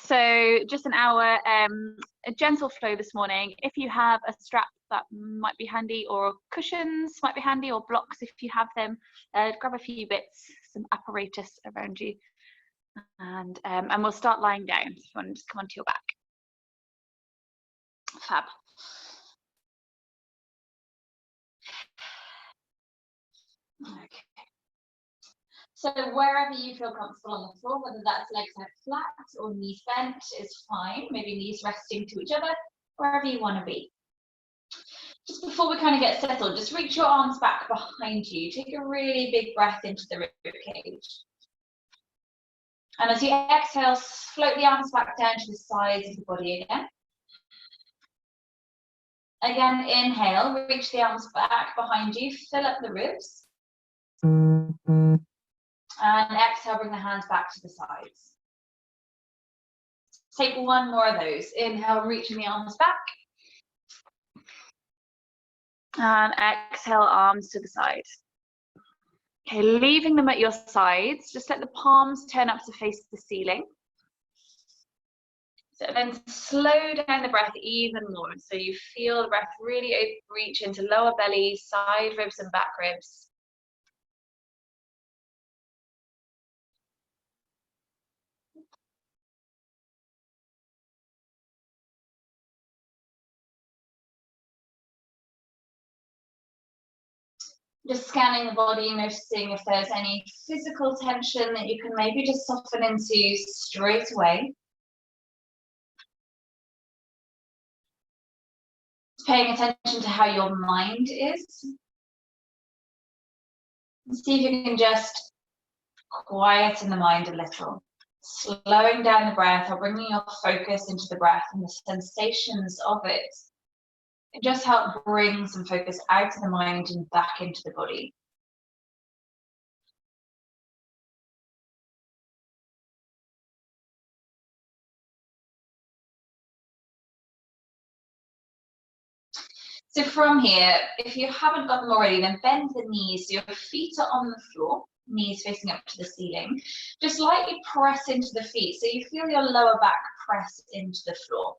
So just an hour, a gentle flow this morning. If you have a strap, that might be handy, or cushions might be handy, or blocks if you have them. Grab a few bits, some apparatus around you, and we'll start lying down. So if you want to just come onto your back. Fab. Okay. So wherever you feel comfortable on the floor, whether that's legs out flat or knees bent is fine. Maybe knees resting to each other, wherever you want to be. Just before we kind of get settled, just reach your arms back behind you. Take a really big breath into the rib cage. And as you exhale, float the arms back down to the sides of the body again. Again, inhale, reach the arms back behind you, fill up the ribs. And exhale, bring the hands back to the sides. Take one more of those. Inhale, reaching the arms back. And exhale, arms to the side. Okay, leaving them at your sides, just let the palms turn up to face the ceiling. So then slow down the breath even more. So you feel the breath really reach into lower belly, side ribs and back ribs. Just scanning the body, noticing if there's any physical tension that you can maybe just soften into straight away. Paying attention to how your mind is. See if you can just quieten the mind a little. Slowing down the breath or bringing your focus into the breath and the sensations of it. It just helps bring some focus out of the mind and back into the body. So from here, if you haven't got them already, then bend the knees so your feet are on the floor, knees facing up to the ceiling. Just lightly press into the feet so you feel your lower back press into the floor.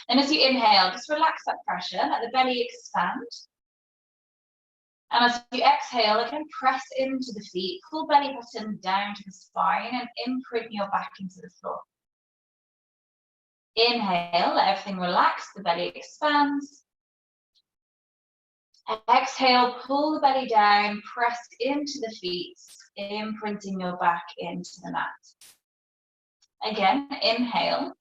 And as you inhale, just relax that pressure, let the belly expand. And as you exhale, again, press into the feet, pull belly button down to the spine and imprint your back into the floor. Inhale, let everything relax, the belly expands. Exhale, pull the belly down, press into the feet, imprinting your back into the mat. Again, inhale.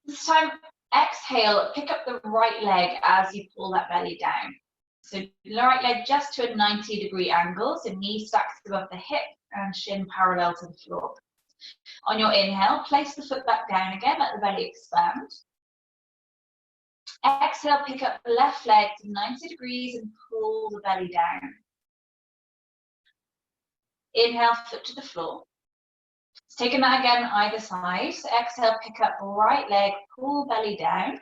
This time, exhale, pick up the right leg as you pull that belly down. So the right leg just to a 90-degree angle, so knee stacks above the hip and shin parallel to the floor. On your inhale, place the foot back down again, let the belly expand. Exhale, pick up the left leg to 90 degrees and pull the belly down. Inhale, foot to the floor. Taking that again either side. So exhale, pick up right leg, pull belly down.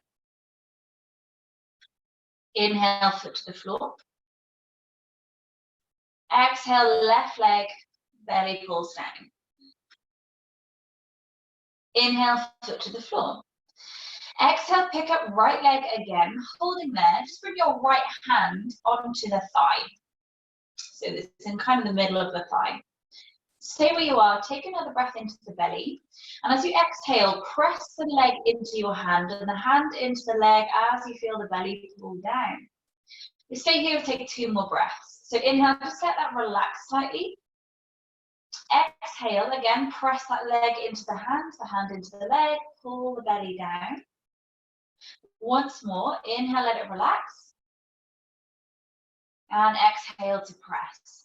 Inhale, foot to the floor. Exhale, left leg, belly pulls down. Inhale, foot to the floor. Exhale, pick up right leg again, holding there. Just bring your right hand onto the thigh. So this is in kind of the middle of the thigh. Stay where you are, take another breath into the belly. And as you exhale, press the leg into your hand and the hand into the leg as you feel the belly pull down. You stay here, take 2 more breaths. So inhale, just let that relax slightly. Exhale, again, press that leg into the hand into the leg, pull the belly down. Once more, inhale, let it relax. And exhale to press.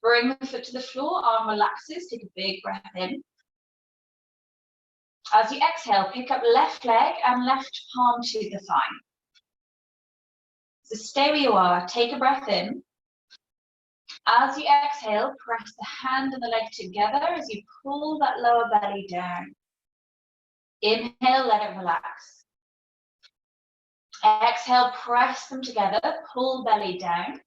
Bring the foot to the floor, arm relaxes, take a big breath in. As you exhale, pick up left leg and left palm to the thigh. So stay where you are, take a breath in. As you exhale, press the hand and the leg together as you pull that lower belly down. Inhale, let it relax. Exhale, press them together, pull belly down.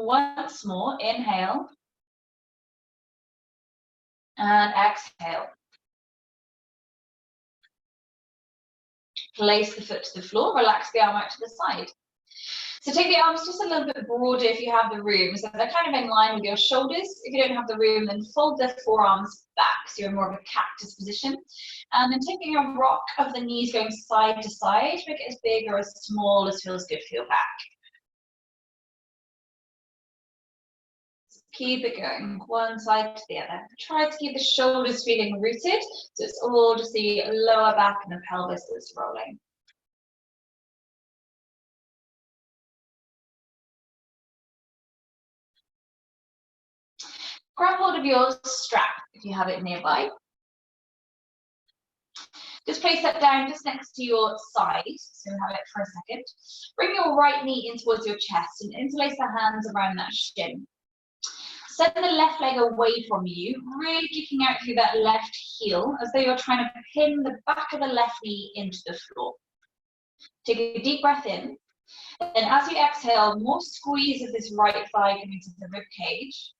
Once more, inhale and exhale. Place the foot to the floor, relax the arm out to the side. So take the arms just a little bit broader if you have the room, so they're kind of in line with your shoulders. If you don't have the room, then fold the forearms back so you're in more of a cactus position. And then taking a rock of the knees going side to side, make it as big or as small as feels good for your back. Keep it going, one side to the other. Try to keep the shoulders feeling rooted, so it's all just the lower back and the pelvis that's rolling. Grab hold of your strap if you have it nearby. Just place that down just next to your side, so have it for a second. Bring your right knee in towards your chest and interlace the hands around that shin. Send the left leg away from you, really kicking out through that left heel, as though you're trying to pin the back of the left knee into the floor. Take a deep breath in, and as you exhale, more squeeze of this right thigh coming to the rib cage,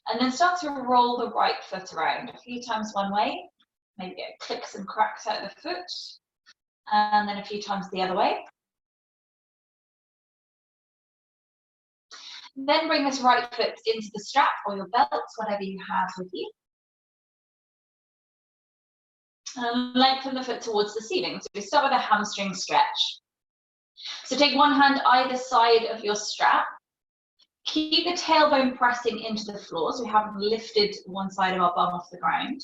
and then start to roll the right foot around a few times one way, maybe get clicks and cracks out of the foot, and then a few times the other way. Then bring this right foot into the strap or your belt, whatever you have with you. And lengthen the foot towards the ceiling. So we start with a hamstring stretch. So take one hand either side of your strap. Keep the tailbone pressing into the floor, so we haven't lifted one side of our bum off the ground.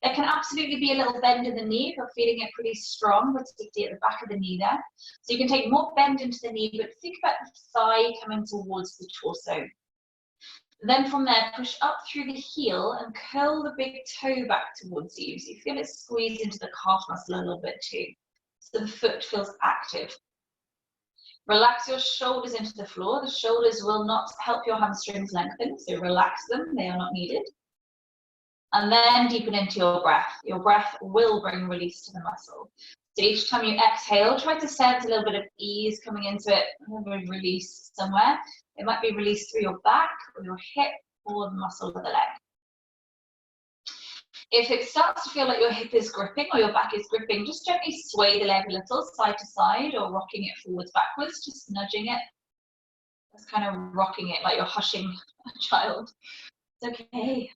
There can absolutely be a little bend in the knee if you're feeling it pretty strong, particularly at the back of the knee there. So you can take more bend into the knee, but think about the thigh coming towards the torso. Then from there, push up through the heel and curl the big toe back towards you. So you feel it squeeze into the calf muscle a little bit too. So the foot feels active. Relax your shoulders into the floor. The shoulders will not help your hamstrings lengthen, so relax them, they are not needed. And then deepen into your breath. Your breath will bring release to the muscle. So each time you exhale, try to sense a little bit of ease coming into it, a little bit of release somewhere. It might be released through your back or your hip or the muscle of the leg. If it starts to feel like your hip is gripping or your back is gripping, just gently sway the leg a little side to side or rocking it forwards, backwards, just nudging it. That's kind of rocking it like you're hushing a child. It's okay.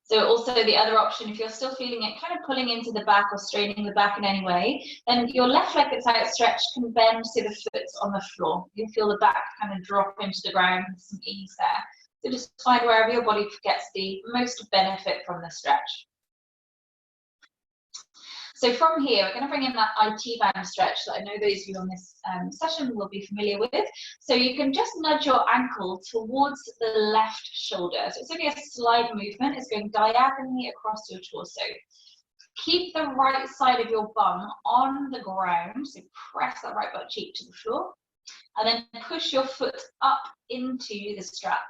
So also the other option, if you're still feeling it kind of pulling into the back or straining the back in any way, then your left leg that's outstretched can bend so the foot's on the floor. You'll feel the back kind of drop into the ground with some ease there. So just find wherever your body gets the most benefit from the stretch. So from here, we're going to bring in that IT band stretch that I know those of you on this session will be familiar with. So you can just nudge your ankle towards the left shoulder. So it's only a slide movement. It's going diagonally across your torso. Keep the right side of your bum on the ground. So press that right butt cheek to the floor. And then push your foot up into the strap.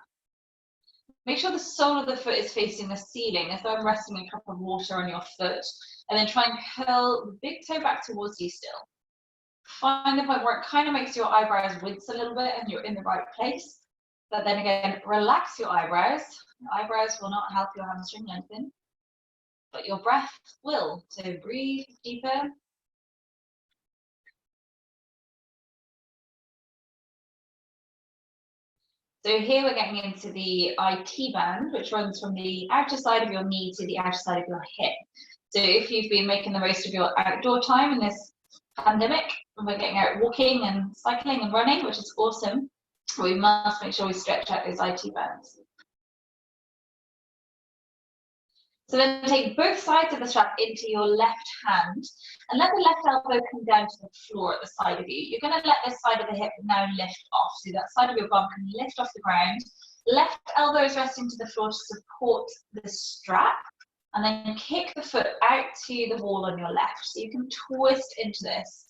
Make sure the sole of the foot is facing the ceiling as though I'm resting a cup of water on your foot. And then try and curl the big toe back towards you still. Find the point where it kind of makes your eyebrows wince a little bit and you're in the right place. But then again, relax your eyebrows. Your eyebrows will not help your hamstring lengthen, but your breath will. So breathe deeper. So here we're getting into the IT band, which runs from the outer side of your knee to the outer side of your hip. So if you've been making the most of your outdoor time in this pandemic, we're getting out walking and cycling and running, which is awesome. We must make sure we stretch out those IT bands. So then take both sides of the strap into your left hand and let the left elbow come down to the floor at the side of you. You're going to let this side of the hip now lift off. So that side of your bum can lift off the ground. Left elbow is resting to the floor to support the strap. And then kick the foot out to the wall on your left. So you can twist into this,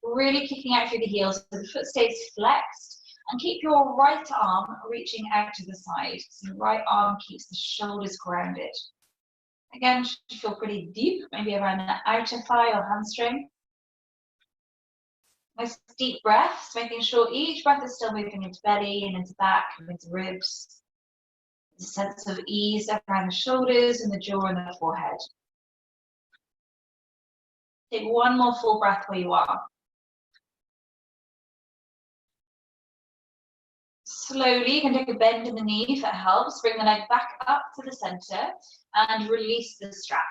really kicking out through the heels so the foot stays flexed. And keep your right arm reaching out to the side. So the right arm keeps the shoulders grounded. Again, should feel pretty deep, maybe around the outer thigh or hamstring. Nice deep breaths, making sure each breath is still moving into belly and into back and into ribs. There's a sense of ease around the shoulders and the jaw and the forehead. Take one more full breath where you are. Slowly, you can take a bend in the knee if that helps. Bring the leg back up to the center and release the strap.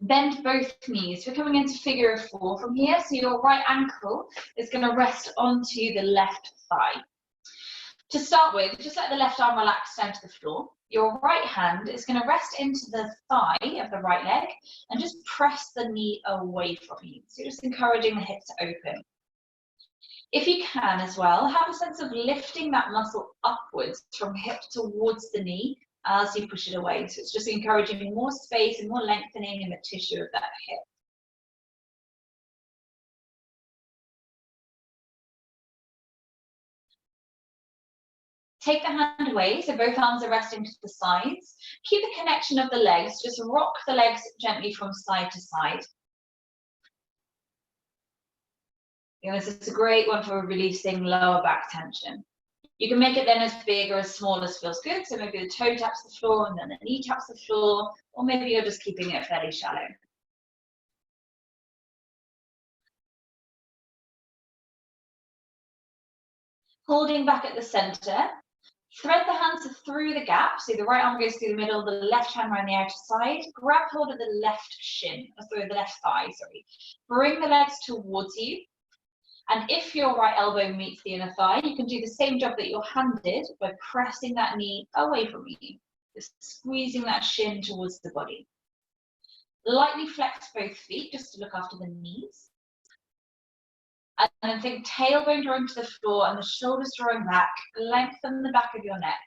Bend both knees. We're coming into figure of 4 from here. So your right ankle is going to rest onto the left thigh. To start with, just let the left arm relax down to the floor. Your right hand is going to rest into the thigh of the right leg and just press the knee away from you. So you're just encouraging the hip to open. If you can as well, have a sense of lifting that muscle upwards from hip towards the knee as you push it away. So it's just encouraging more space and more lengthening in the tissue of that hip. Take the hand away, so both arms are resting to the sides. Keep the connection of the legs, just rock the legs gently from side to side. This is a great one for releasing lower back tension. You can make it then as big or as small as feels good, so maybe the toe taps the floor and then the knee taps the floor, or maybe you're just keeping it fairly shallow. Holding back at the center, thread the hands through the gap, so the right arm goes through the middle, the left hand around the outer side. Grab hold of the left shin, sorry, the left thigh, sorry. Bring the legs towards you. And if your right elbow meets the inner thigh, you can do the same job that your hand did by pressing that knee away from you, just squeezing that shin towards the body. Lightly flex both feet just to look after the knees. And then think tailbone drawing to the floor and the shoulders drawing back. Lengthen the back of your neck,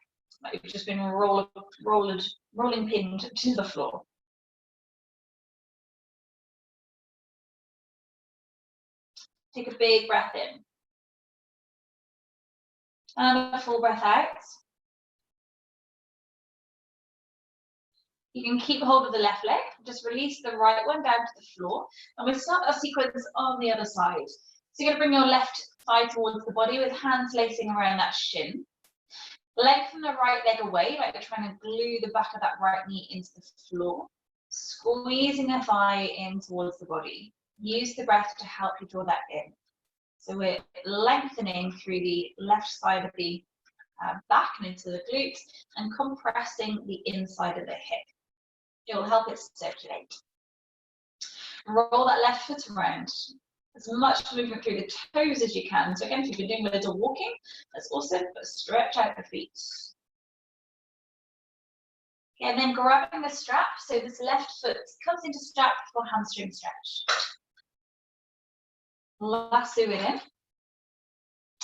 like you've just been rolling pinned to the floor. Take a big breath in. And a full breath out. You can keep hold of the left leg, just release the right one down to the floor, and we'll start our sequence on the other side. So you're going to bring your left thigh towards the body with hands lacing around that shin. Lengthen the right leg away, like you're trying to glue the back of that right knee into the floor. Squeezing the thigh in towards the body. Use the breath to help you draw that in. So we're lengthening through the left side of the back and into the glutes and compressing the inside of the hip. It will help it circulate. Roll that left foot around. As much movement through the toes as you can. So again, if you've been doing a little walking, that's awesome, but stretch out the feet. Okay, and then grabbing the strap, so this left foot comes into strap for hamstring stretch. Lasso it in.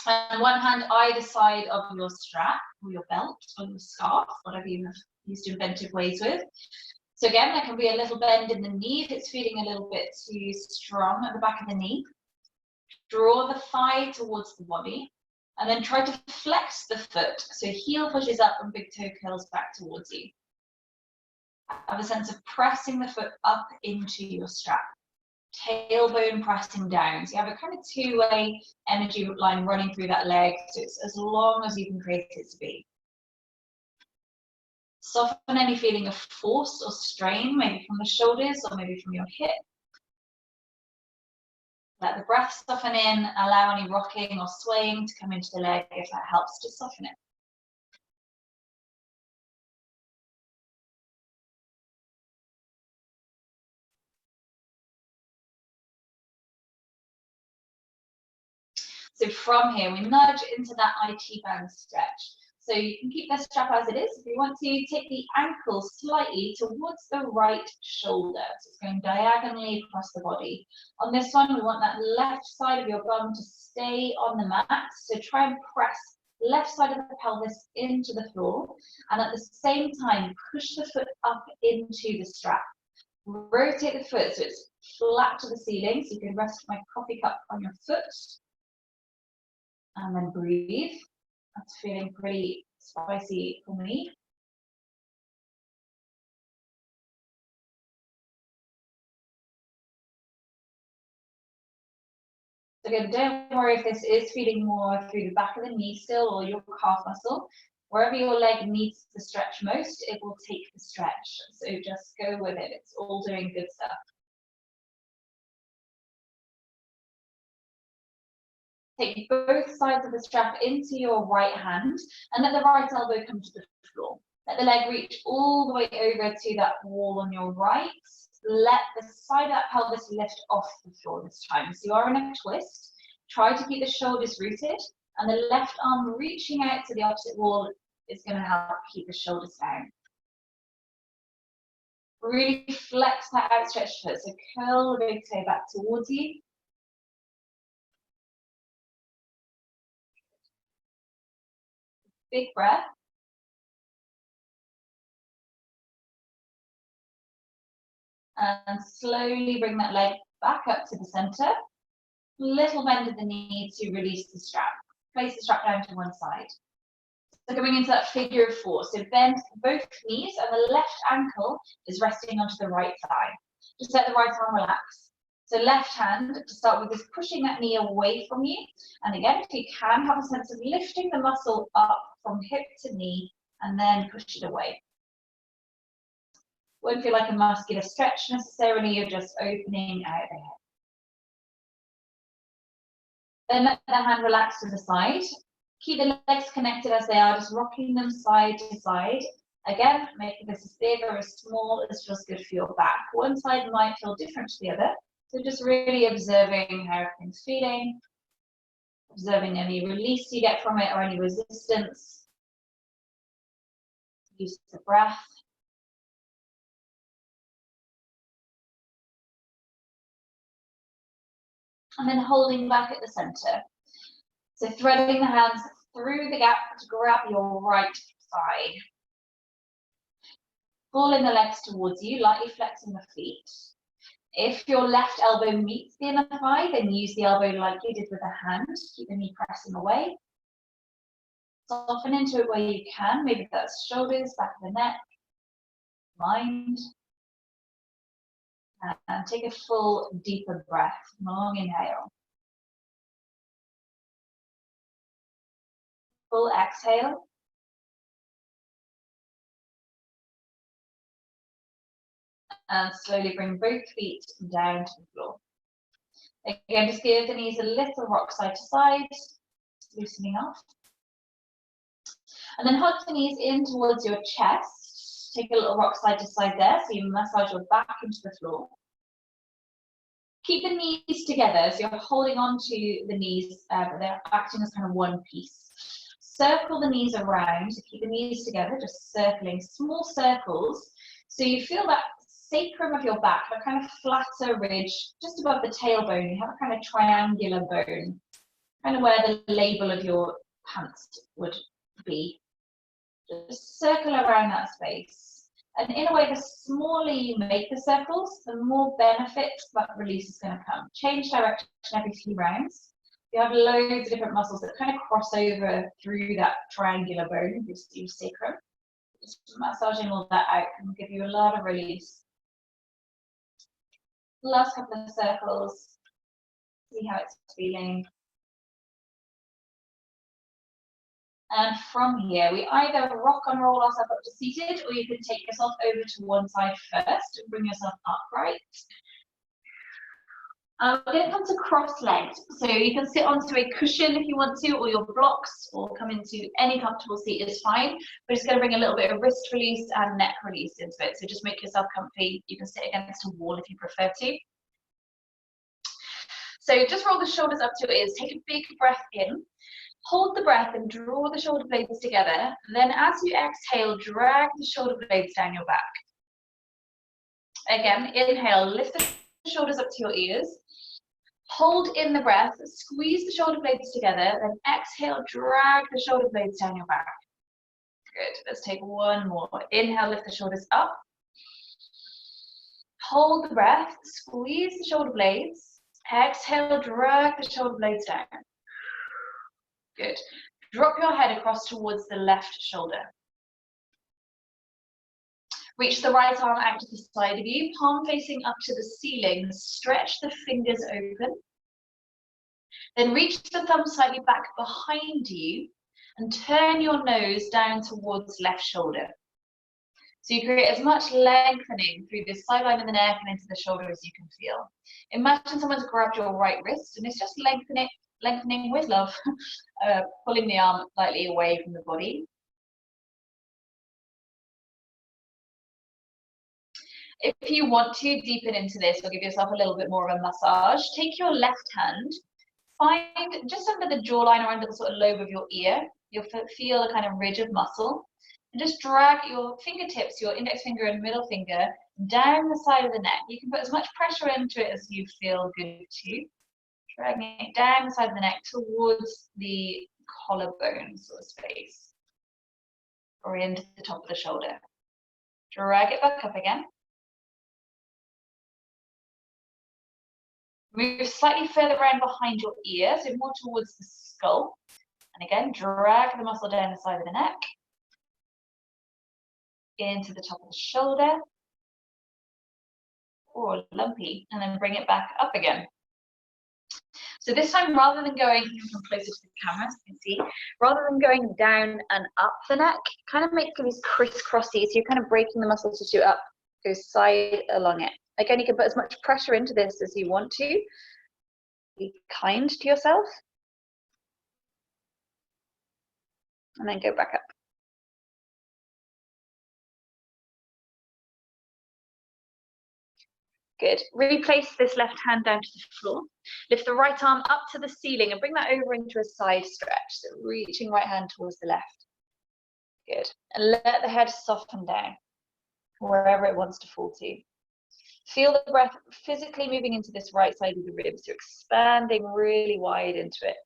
And one hand either side of your strap, or your belt, or your scarf, whatever you have used inventive ways with. So again, there can be a little bend in the knee if it's feeling a little bit too strong at the back of the knee. Draw the thigh towards the body, and then try to flex the foot. So heel pushes up and big toe curls back towards you. Have a sense of pressing the foot up into your strap. Tailbone pressing down. So you have a kind of two-way energy line running through that leg. So it's as long as you can create it to be. Soften any feeling of force or strain, maybe from the shoulders or maybe from your hip. Let the breath soften in, allow any rocking or swaying to come into the leg if that helps to soften it. So from here, we nudge into that IT band stretch. So you can keep the strap as it is. If you want to, take the ankle slightly towards the right shoulder. So it's going diagonally across the body. On this one, we want that left side of your bum to stay on the mat. So try and press left side of the pelvis into the floor. And at the same time, push the foot up into the strap. Rotate the foot so it's flat to the ceiling. So you can rest my coffee cup on your foot. And then breathe. That's feeling pretty spicy for me. So again, don't worry if this is feeling more through the back of the knee still or your calf muscle. Wherever your leg needs to stretch most, it will take the stretch. So just go with it. It's all doing good stuff. Take both sides of the strap into your right hand and let the right elbow come to the floor. Let the leg reach all the way over to that wall on your right. Let the side of that pelvis lift off the floor this time. So you are in a twist. Try to keep the shoulders rooted, and the left arm reaching out to the opposite wall is going to help keep the shoulders down. Really flex that outstretched foot. So curl the big toe back towards you. Big breath. And slowly bring that leg back up to the center. Little bend of the knee to release the strap. Place the strap down to one side. So going into that figure of four. So bend both knees and the left ankle is resting onto the right thigh. Just let the right arm relax. So left hand, to start with, is pushing that knee away from you. And again, if you can, have a sense of lifting the muscle up from hip to knee and then push it away. Won't feel like a muscular stretch necessarily, you're just opening out the head. Then let the hand relax to the side. Keep the legs connected as they are, just rocking them side to side. Again, making this as big or as small as feels good for your back. One side might feel different to the other, so just really observing how everything's feeling, observing any release you get from it or any resistance. Use the breath. And then holding back at the center. So threading the hands through the gap to grab your right thigh. Pulling the legs towards you, lightly flexing the feet. If your left elbow meets the inner thigh, then use the elbow like you did with the hand. Keep the knee pressing away. Soften into it where you can. Maybe that's shoulders, back of the neck, mind. And take a full, deeper breath. Long inhale. Full exhale. And slowly bring both feet down to the floor. Again, just give the knees a little rock side to side, loosening off. And then hug the knees in towards your chest. Take a little rock side to side there, so you massage your back into the floor. Keep the knees together, so you're holding on to the knees, but they're acting as kind of one piece. Circle the knees around, so keep the knees together, just circling small circles. So you feel that sacrum of your back, a kind of flatter ridge just above the tailbone. You have a kind of triangular bone, kind of where the label of your pants would be. Just circle around that space. And in a way, the smaller you make the circles, the more benefit that release is going to come. Change direction every few rounds. You have loads of different muscles that kind of cross over through that triangular bone, your sacrum. Just massaging all that out can give you a lot of release. Last couple of circles. See how it's feeling. And from here, we either rock and roll ourselves up to seated, or you can take yourself over to one side first and bring yourself upright. We're going to come to cross-legged. So you can sit onto a cushion if you want to, or your blocks, or come into any comfortable seat is fine. We're just going to bring a little bit of wrist release and neck release into it. So just make yourself comfy. You can sit against a wall if you prefer to. So just roll the shoulders up to your ears. Take a big breath in. Hold the breath and draw the shoulder blades together. Then as you exhale, drag the shoulder blades down your back. Again, inhale, lift the shoulders up to your ears. Hold in the breath, squeeze the shoulder blades together, then exhale, drag the shoulder blades down your back. Good, let's take one more. Inhale, lift the shoulders up. Hold the breath, squeeze the shoulder blades. Exhale, drag the shoulder blades down. Good. Drop your head across towards the left shoulder. Reach the right arm out to the side of you, palm facing up to the ceiling. Stretch the fingers open. Then reach the thumb slightly back behind you and turn your nose down towards left shoulder. So you create as much lengthening through the sideline of the neck and into the shoulder as you can feel. Imagine someone's grabbed your right wrist and it's just lengthening with love, pulling the arm slightly away from the body. If you want to deepen into this or give yourself a little bit more of a massage, take your left hand, find just under the jawline or under the sort of lobe of your ear, you'll feel a kind of ridge of muscle, and just drag your fingertips, your index finger and middle finger, down the side of the neck. You can put as much pressure into it as you feel good to. Dragging it down the side of the neck towards the collarbone sort of space, or into the top of the shoulder. Drag it back up again. Move slightly further around behind your ear, so more towards the skull. And again, drag the muscle down the side of the neck, into the top of the shoulder, or lumpy, and then bring it back up again. So this time, rather than going, you can come closer to the camera so you can see, rather than going down and up the neck, kind of make these crisscrossy, so you're kind of breaking the muscle tissue up, go side along it. Again, you can put as much pressure into this as you want to. Be kind to yourself. And then go back up. Good. Replace this left hand down to the floor. Lift the right arm up to the ceiling and bring that over into a side stretch. So reaching right hand towards the left. Good. And let the head soften down wherever it wants to fall to. Feel the breath physically moving into this right side of the ribs. You're expanding really wide into it.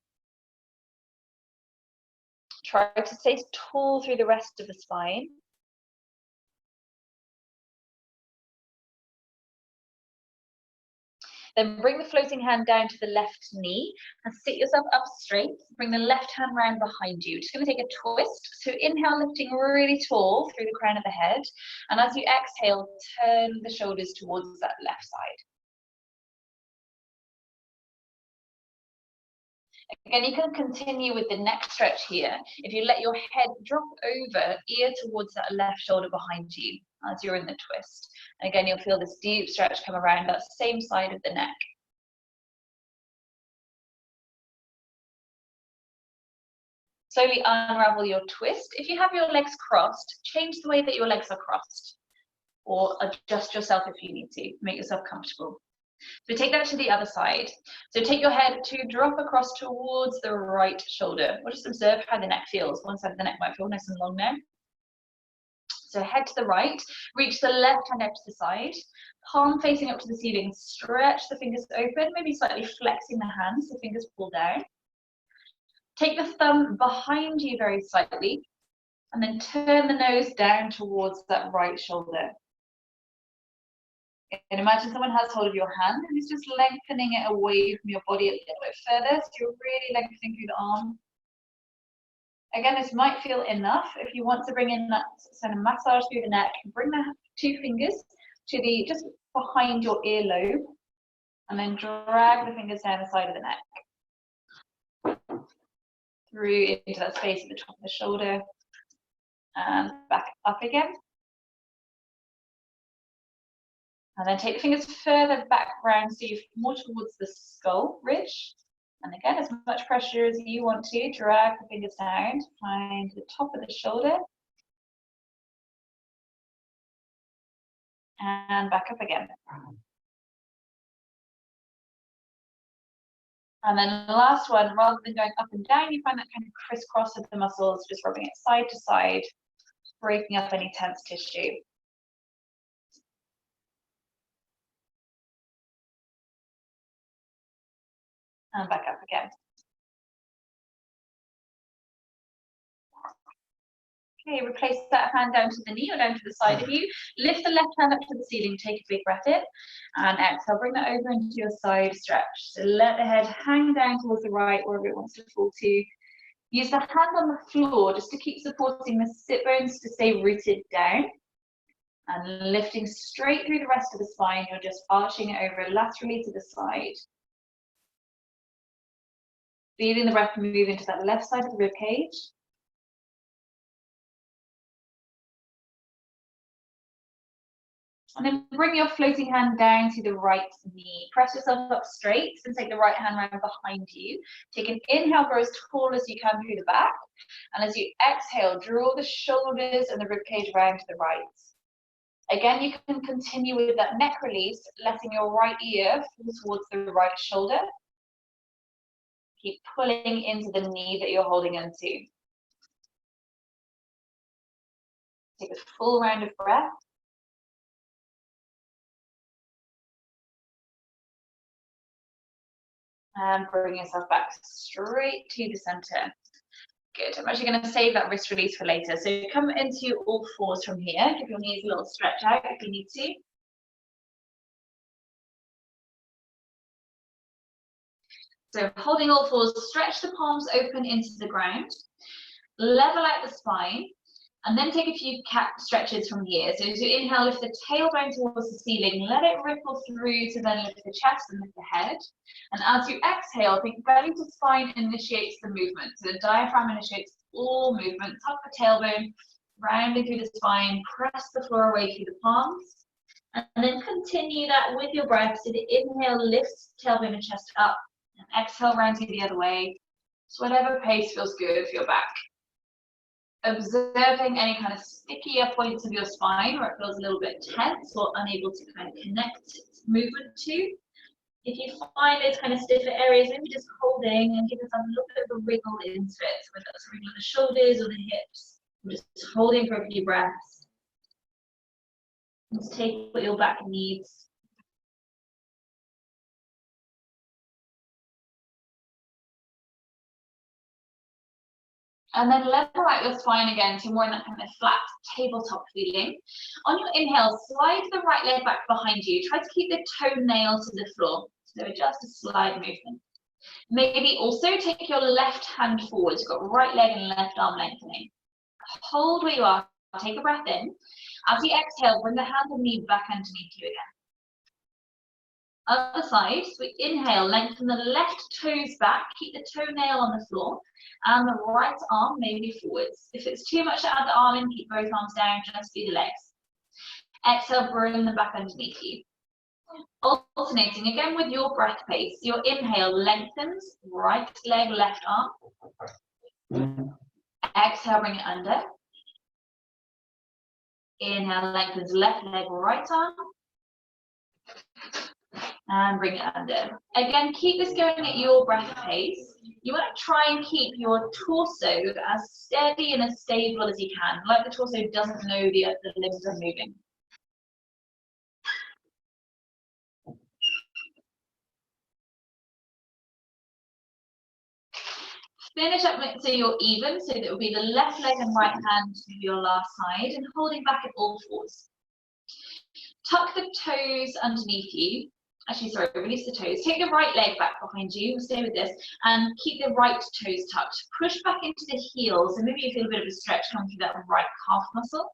Try to stay tall through the rest of the spine. Then bring the floating hand down to the left knee and sit yourself up straight. Bring the left hand round behind you. Just going to take a twist. So inhale, lifting really tall through the crown of the head. And as you exhale, turn the shoulders towards that left side. Again, you can continue with the neck stretch here. If you let your head drop over, ear towards that left shoulder behind you as you're in the twist. And again, you'll feel this deep stretch come around that same side of the neck. Slowly unravel your twist. If you have your legs crossed, change the way that your legs are crossed, or adjust yourself if you need to, make yourself comfortable. So take that to the other side. So take your head to drop across towards the right shoulder. Or just observe how the neck feels. One side of the neck might feel nice and long now. So head to the right, reach the left hand out to the side, palm facing up to the ceiling, stretch the fingers open, maybe slightly flexing the hands, the fingers pull down. Take the thumb behind you very slightly, and then turn the nose down towards that right shoulder. And imagine someone has hold of your hand and is just lengthening it away from your body a little bit further, so you're really lengthening through the arm. Again, this might feel enough. If you want to bring in that kind of massage through the neck, bring the two fingers to the just behind your earlobe, and then drag the fingers down the side of the neck, through into that space at the top of the shoulder, and back up again. And then take the fingers further back round, so you're more towards the skull ridge. And again, as much pressure as you want to, drag the fingers down to find the top of the shoulder. And back up again. And then the last one, rather than going up and down, you find that kind of crisscross of the muscles, just rubbing it side to side, breaking up any tense tissue. And back up again. Okay, replace that hand down to the knee or down to the side of you. Lift the left hand up to the ceiling, take a big breath in, and exhale, bring that over into your side stretch. So let the head hang down towards the right, wherever it wants to fall to. Use the hand on the floor just to keep supporting the sit bones to stay rooted down. And lifting straight through the rest of the spine, you're just arching it over laterally to the side. Feeling the breath move into that left side of the rib cage. And then bring your floating hand down to the right knee. Press yourself up straight and take the right hand round behind you. Take an inhale, grow as tall as you can through the back. And as you exhale, draw the shoulders and the rib cage round to the right. Again, you can continue with that neck release, letting your right ear fall towards the right shoulder. Keep pulling into the knee that you're holding onto. Take a full round of breath. And bring yourself back straight to the center. Good. I'm actually going to save that wrist release for later. So come into all fours from here. Give your knees a little stretch out if you need to. So holding all fours, stretch the palms open into the ground. Level out the spine. And then take a few cat stretches from here. So as you inhale, lift the tailbone towards the ceiling, let it ripple through to then lift the chest and lift the head. And as you exhale, think belly to spine initiates the movement. So the diaphragm initiates all movement. Tuck the tailbone, rounding through the spine, press the floor away through the palms. And then continue that with your breath. So the inhale lifts tailbone and chest up, and exhale round to the other way. So whatever pace feels good for your back. Observing any kind of stickier points of your spine where it feels a little bit tense or unable to kind of connect movement to. If you find those kind of stiffer areas, maybe just holding and give yourself a little bit of a wriggle into it, whether that's a wriggle of the shoulders or the hips. Just holding for a few breaths. Just take what your back needs. And then level out your spine again to more in that kind of flat tabletop feeling. On your inhale, slide the right leg back behind you. Try to keep the toenail to the floor. So just a slide movement. Maybe also take your left hand forward. You've got right leg and left arm lengthening. Hold where you are. Take a breath in. As you exhale, bring the hand and knee back underneath you again. Other side, so we inhale, lengthen the left toes back, keep the toenail on the floor, and the right arm maybe forwards. If it's too much to add the arm in, keep both arms down, just do the legs. Exhale, bring them back underneath you. Alternating again with your breath pace. Your inhale lengthens, right leg, left arm. Exhale, bring it under. Inhale, lengthens left leg, right arm. And bring it under. Again, keep this going at your breath pace. You want to try and keep your torso as steady and as stable as you can, like the torso doesn't know the limbs are moving. Finish up so you're even, so that it will be the left leg and right hand to your last side, and holding back at all fours. Tuck the toes underneath you. Actually, sorry, release the toes. Take the right leg back behind you, we'll stay with this, and keep the right toes tucked. Push back into the heels, and maybe you feel a bit of a stretch come through that right calf muscle.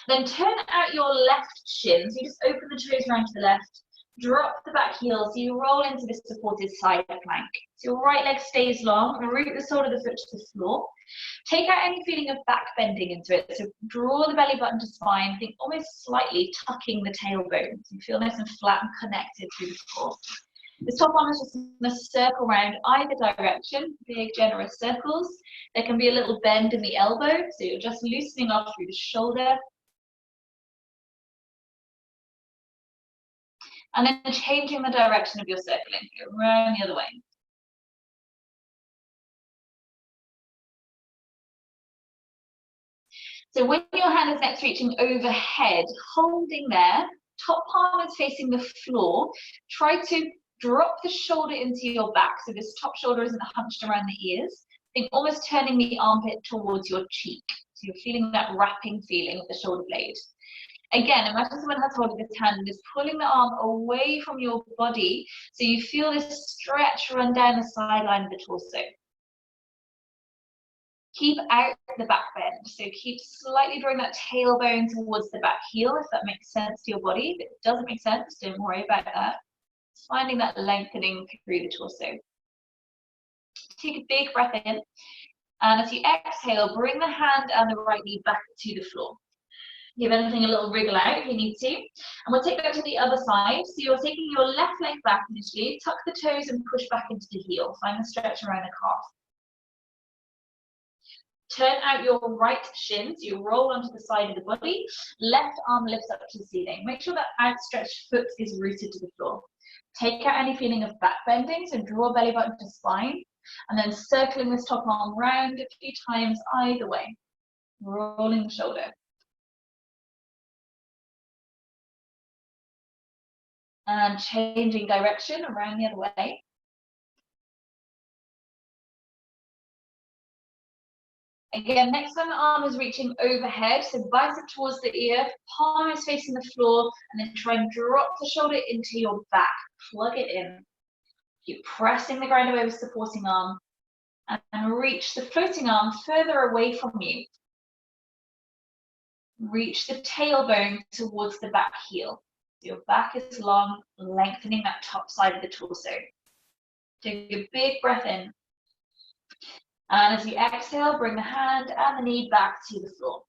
Then turn out your left shin, so you just open the toes around to the left, drop the back heel, so you roll into this supported side plank. So your right leg stays long, root the sole of the foot to the floor. Take out any feeling of back bending into it. So draw the belly button to spine, think almost slightly tucking the tailbone. So you feel nice and flat and connected through the core. The top arm is just going to circle around either direction, big generous circles. There can be a little bend in the elbow, so you're just loosening off through the shoulder. And then changing the direction of your circling, go around the other way. So when your hand is next reaching overhead, holding there, top palm is facing the floor. Try to drop the shoulder into your back, so this top shoulder isn't hunched around the ears. Think almost turning the armpit towards your cheek. So you're feeling that wrapping feeling of the shoulder blade. Again, imagine someone has hold of this hand and is pulling the arm away from your body, so you feel this stretch run down the sideline of the torso. Keep out the back bend, so keep slightly drawing that tailbone towards the back heel, if that makes sense to your body. If it doesn't make sense, don't worry about that. Finding that lengthening through the torso. take a big breath in. And as you exhale, bring the hand and the right knee back to the floor. Give anything a little wriggle out if you need to. And we'll take that to the other side. So you're taking your left leg back initially, tuck the toes and push back into the heel. Find the stretch around the calf. Turn out your right shin, so you roll onto the side of the body. Left arm lifts up to the ceiling. Make sure that outstretched foot is rooted to the floor. Take out any feeling of back bending, so draw belly button to spine. And then circling this top arm round a few times either way. Rolling the shoulder. And changing direction around the other way. Again, next time the arm is reaching overhead, so bicep towards the ear, palm is facing the floor, and then try and drop the shoulder into your back. Plug it in. Keep pressing the ground away with supporting arm, and reach the floating arm further away from you. Reach the tailbone towards the back heel. Your back is long, lengthening that top side of the torso. Take a big breath in. And as you exhale, bring the hand and the knee back to the floor.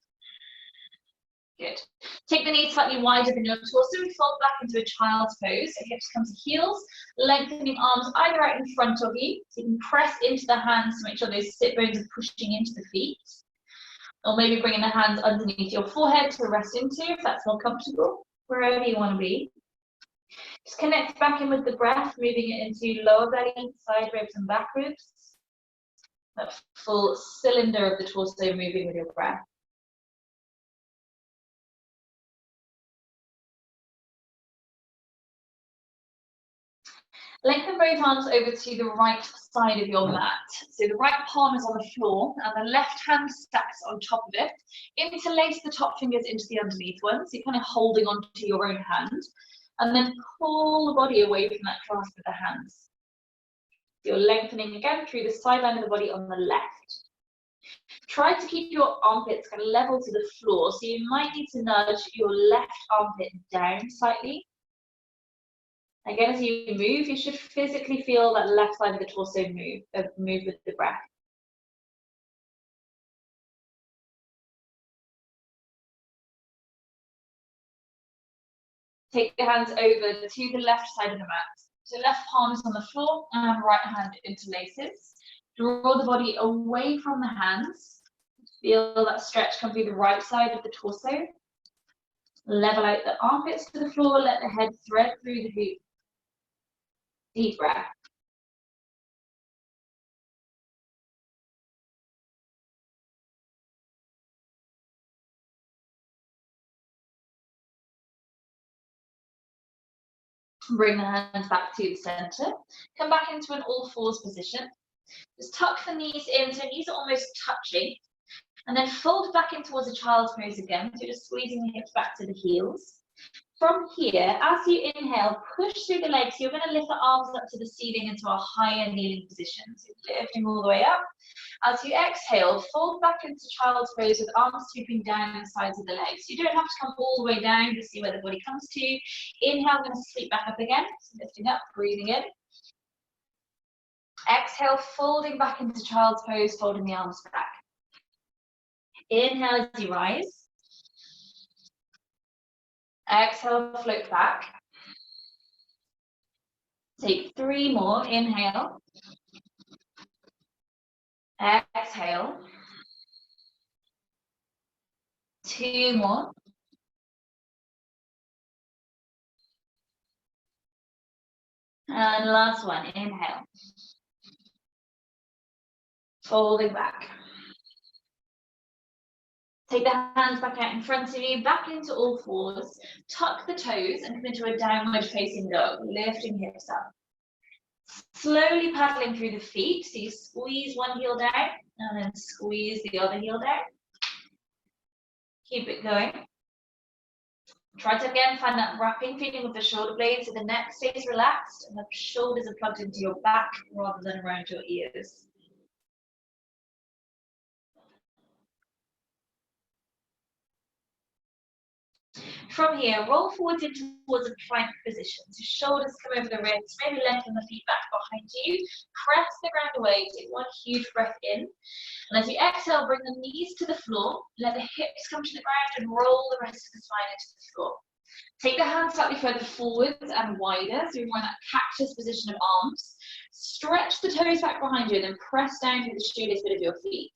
Good. Take the knee slightly wider than your torso and fold back into a child's pose. So hips come to heels, lengthening arms either out in front of you. So you can press into the hands to make sure those sit bones are pushing into the feet. Or maybe bringing the hands underneath your forehead to rest into if that's more comfortable, wherever you want to be. Just connect back in with the breath, moving it into lower belly, side ribs and back ribs. That full cylinder of the torso moving with your breath. Lengthen both arms over to the right side of your mat. So the right palm is on the floor and the left hand stacks on top of it. Interlace the top fingers into the underneath one, so you're kind of holding onto your own hand. And then pull the body away from that clasp with the hands. You're lengthening again through the sideline of the body on the left. Try to keep your armpits kind of level to the floor, so you might need to nudge your left armpit down slightly. Again, as you move, you should physically feel that left side of the torso move with the breath. Take the hands over to the left side of the mat. So left palm is on the floor and right hand interlaces. Draw the body away from the hands. Feel that stretch come through the right side of the torso. Level out the armpits to the floor, let the head thread through the hoop. Deep breath. Bring the hands back to the center. Come back into an all fours position. Just tuck the knees in, so knees are almost touching. And then fold back in towards a child's pose again. So just squeezing the hips back to the heels. From here, as you inhale, push through the legs. You're going to lift the arms up to the ceiling into a higher kneeling position. So lifting all the way up. As you exhale, fold back into child's pose with arms sweeping down the sides of the legs. You don't have to come all the way down to see where the body comes to. Inhale, I'm going to sweep back up again. So lifting up, breathing in. Exhale, folding back into child's pose, folding the arms back. Inhale as you rise. Exhale, float back. Take 3 more. Inhale. Exhale. 2 more. And last one. Inhale. Folding back. Take the hands back out in front of you, back into all fours. Tuck the toes and come into a downward facing dog, lifting hips up. Slowly paddling through the feet, so you squeeze one heel down and then squeeze the other heel down. Keep it going. Try to again find that wrapping feeling with the shoulder blades so the neck stays relaxed and the shoulders are plugged into your back rather than around your ears. From here, roll forwards into towards a plank position. So shoulders come over the wrists, maybe lengthen the feet back behind you. Press the ground away, take one huge breath in. And as you exhale, bring the knees to the floor, let the hips come to the ground and roll the rest of the spine into the floor. Take the hands slightly further forwards and wider, so you're more in that cactus position of arms. Stretch the toes back behind you and then press down through the shoelace bit of your feet.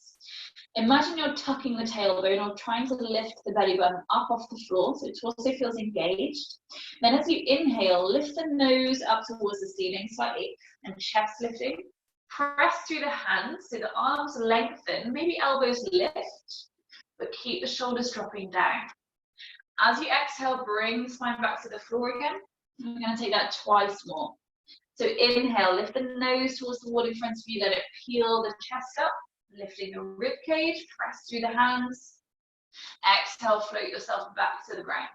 Imagine you're tucking the tailbone or trying to lift the belly button up off the floor so it also feels engaged. Then as you inhale, lift the nose up towards the ceiling slightly and chest lifting. Press through the hands so the arms lengthen, maybe elbows lift, but keep the shoulders dropping down. As you exhale, bring the spine back to the floor again. We're going to take that twice more. So inhale, lift the nose towards the wall in front of you, let it peel the chest up. Lifting the rib cage, press through the hands. Exhale, float yourself back to the ground.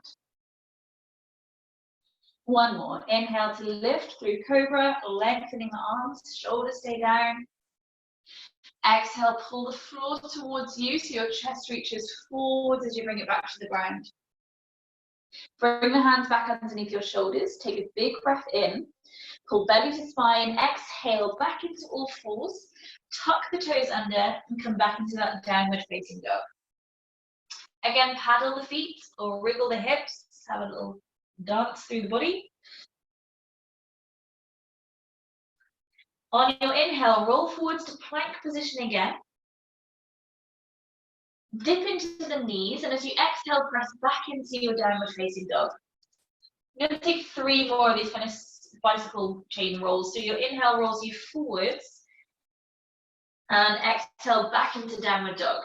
One more. Inhale to lift through cobra, lengthening the arms, shoulders stay down. Exhale, pull the floor towards you so your chest reaches forwards as you bring it back to the ground. Bring the hands back underneath your shoulders. Take a big breath in. Pull belly to spine. Exhale, back into all fours. Tuck the toes under and come back into that downward facing dog. Again, paddle the feet or wriggle the hips. Have a little dance through the body. On your inhale, roll forwards to plank position again. Dip into the knees, and as you exhale, press back into your downward facing dog. I'm going to take 3 more of these kind of bicycle chain rolls. So your inhale rolls you forwards. And exhale back into downward dog.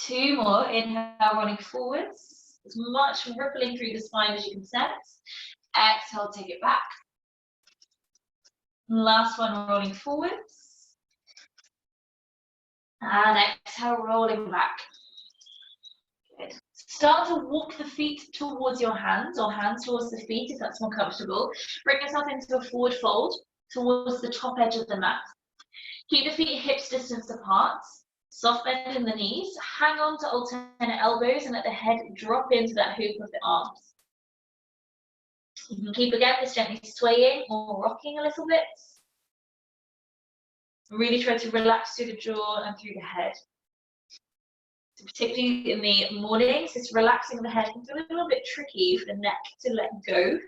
2 more, inhale rolling forwards. As much rippling through the spine as you can sense. Exhale, take it back. Last one, rolling forwards. And exhale, rolling back. Good. Start to walk the feet towards your hands or hands towards the feet if that's more comfortable. Bring yourself into a forward fold towards the top edge of the mat. Keep the feet hips distance apart. Soft bend in the knees. Hang on to alternate elbows and let the head drop into that hoop of the arms. You can keep again this gently swaying or rocking a little bit. Really try to relax through the jaw and through the head. So particularly in the mornings, this relaxing the head can be a little bit tricky for the neck to let go.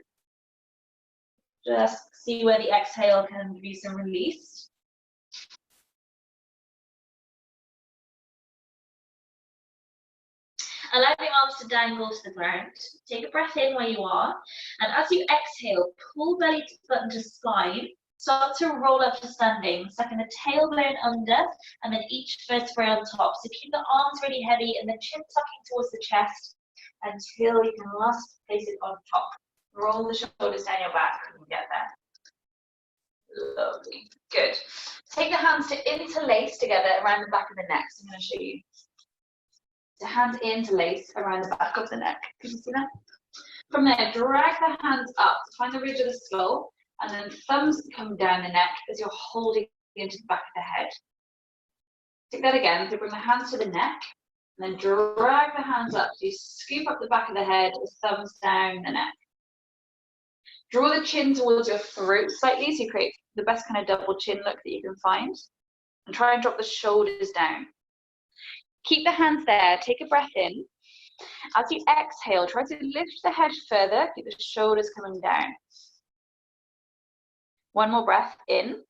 Just see where the exhale can give you some release. Allow the arms to dangle to the ground. Take a breath in where you are. And as you exhale, pull belly button to spine. Start to roll up to standing, sucking the tailbone under and then each vertebrae on top. So keep the arms really heavy and the chin tucking towards the chest until you can last place it on top. Roll the shoulders down your back when you get there. Lovely. Good. Take the hands to interlace together around the back of the neck. So I'm going to show you. The hands interlace around the back of the neck. Can you see that? From there, drag the hands up to find the ridge of the skull, and then thumbs come down the neck as you're holding into the back of the head. Take that again. So bring the hands to the neck, and then drag the hands up. So you scoop up the back of the head, the thumbs down the neck. Draw the chin towards your throat slightly, so you create the best kind of double chin look that you can find. And try and drop the shoulders down. Keep the hands there, take a breath in. As you exhale, try to lift the head further, keep the shoulders coming down. One more breath in.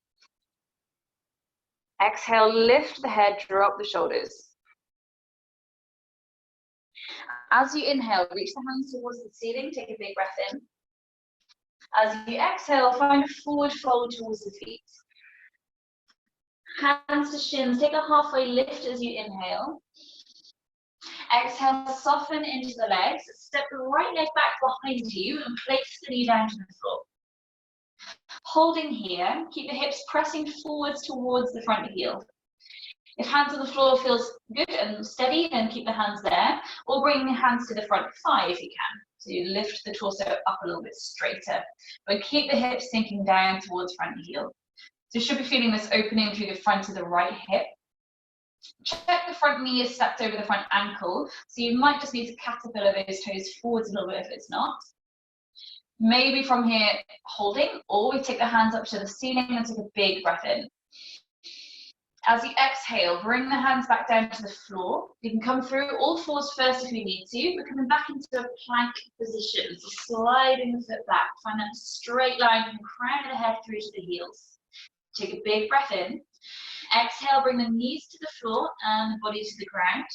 Exhale, lift the head, drop the shoulders. As you inhale, reach the hands towards the ceiling, take a big breath in. As you exhale, find a forward fold towards the feet. Hands to shins, take a halfway lift as you inhale. Exhale, soften into the legs. Step the right leg back behind you and place the knee down to the floor. Holding here, keep the hips pressing forwards towards the front heel. If hands on the floor feels good and steady, then keep the hands there, or bring the hands to the front thigh if you can. So you lift the torso up a little bit straighter, but keep the hips sinking down towards front heel. So you should be feeling this opening through the front of the right hip. Check the front knee is stacked over the front ankle, so you might just need to caterpillar those toes forwards a little bit if it's not. Maybe from here, holding, or we take the hands up to the ceiling and take a big breath in. As you exhale, bring the hands back down to the floor. You can come through all fours first if you need to. We're coming back into a plank position, so sliding the foot back. Find that straight line from the crown of the head through to the heels. Take a big breath in. Exhale, bring the knees to the floor and the body to the ground.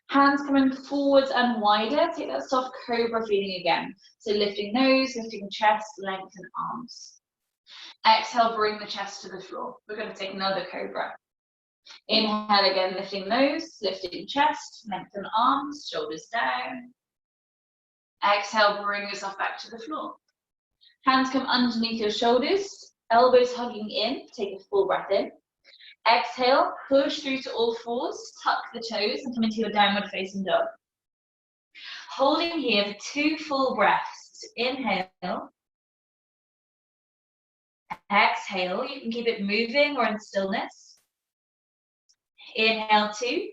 Hands coming forwards and wider. Take that soft cobra feeling again. So lifting nose, lifting chest, lengthen arms. Exhale, bring the chest to the floor. We're going to take another cobra. Inhale again, lifting nose, lifting chest, lengthen arms, shoulders down. Exhale, bring yourself back to the floor. Hands come underneath your shoulders, elbows hugging in, take a full breath in. Exhale, push through to all fours, tuck the toes and come into your downward facing dog. Holding here for 2 full breaths. So inhale. Exhale, you can keep it moving or in stillness. Inhale 2.